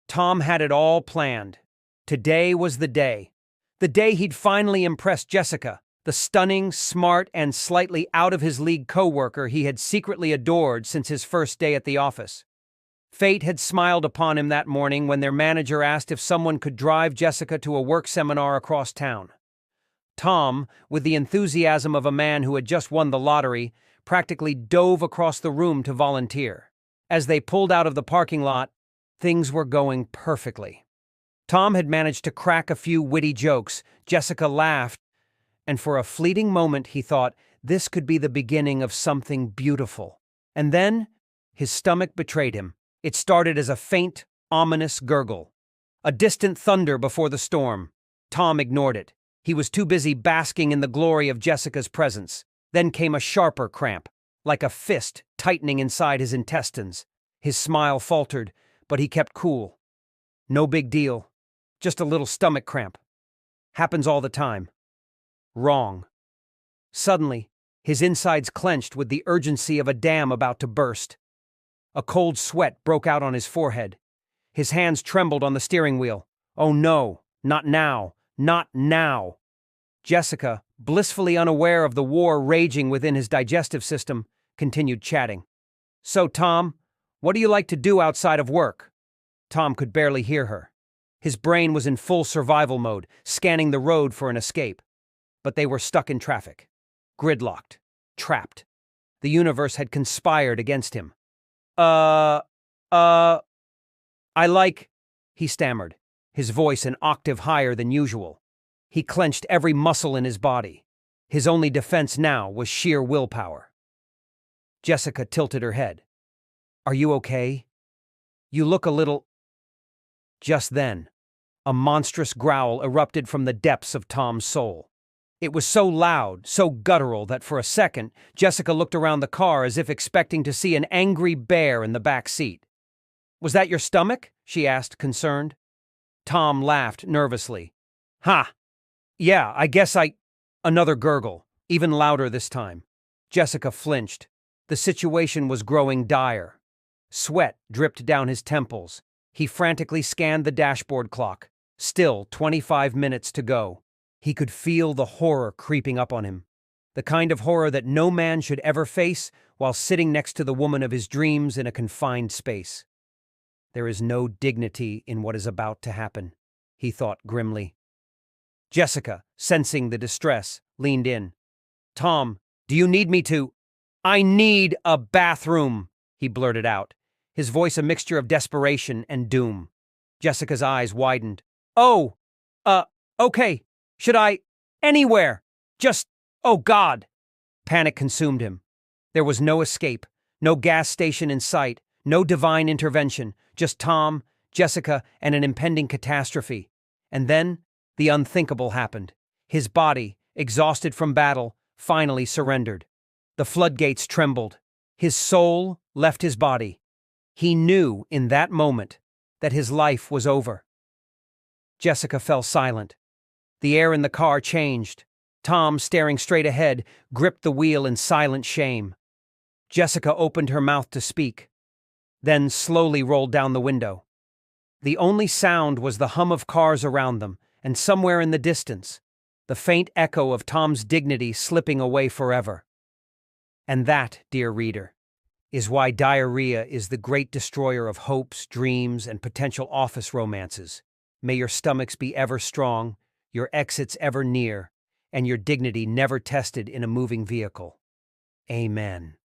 Tom had it all planned. Today was the day. The day he'd finally impressed Jessica, the stunning, smart, and slightly out-of-his-league coworker he had secretly adored since his first day at the office. Fate had smiled upon him that morning when their manager asked if someone could drive Jessica to a work seminar across town. Tom, with the enthusiasm of a man who had just won the lottery, practically dove across the room to volunteer. As they pulled out of the parking lot, things were going perfectly. Tom had managed to crack a few witty jokes, Jessica laughed, and for a fleeting moment he thought this could be the beginning of something beautiful. And then his stomach betrayed him. It started as a faint, ominous gurgle. A distant thunder before the storm. Tom ignored it. He was too busy basking in the glory of Jessica's presence. Then came a sharper cramp, like a fist tightening inside his intestines. His smile faltered, but he kept cool. No big deal. Just a little stomach cramp. Happens all the time. Wrong. Suddenly, his insides clenched with the urgency of a dam about to burst. A cold sweat broke out on his forehead. His hands trembled on the steering wheel. Oh no, not now, not now. Jessica, blissfully unaware of the war raging within his digestive system, continued chatting. So, Tom, what do you like to do outside of work? Tom could barely hear her. His brain was in full survival mode, scanning the road for an escape. But they were stuck in traffic. Gridlocked. Trapped. The universe had conspired against him. He stammered, his voice an octave higher than usual. He clenched every muscle in his body. His only defense now was sheer willpower. Jessica tilted her head. Are you okay? You look a little... Just then, a monstrous growl erupted from the depths of Tom's soul. It was so loud, so guttural that for a second, Jessica looked around the car as if expecting to see an angry bear in the back seat. Was that your stomach? She asked, concerned. Tom laughed nervously. Ha! Yeah, I guess Another gurgle, even louder this time. Jessica flinched. The situation was growing dire. Sweat dripped down his temples. He frantically scanned the dashboard clock. Still 25 minutes to go. He could feel the horror creeping up on him. The kind of horror that no man should ever face while sitting next to the woman of his dreams in a confined space. There is no dignity in what is about to happen, he thought grimly. Jessica, sensing the distress, leaned in. Tom, do you need me to... I need a bathroom, he blurted out, his voice a mixture of desperation and doom. Jessica's eyes widened. Oh, okay. Should I... Anywhere. Just... Oh, God. Panic consumed him. There was no escape, no gas station in sight, no divine intervention, just Tom, Jessica, and an impending catastrophe. And then, the unthinkable happened. His body, exhausted from battle, finally surrendered. The floodgates trembled. His soul left his body. He knew in that moment that his life was over. Jessica fell silent. The air in the car changed. Tom, staring straight ahead, gripped the wheel in silent shame. Jessica opened her mouth to speak, then slowly rolled down the window. The only sound was the hum of cars around them, and somewhere in the distance, the faint echo of Tom's dignity slipping away forever. And that, dear reader, is why diarrhea is the great destroyer of hopes, dreams, and potential office romances. May your stomachs be ever strong, your exits ever near, and your dignity never tested in a moving vehicle. Amen.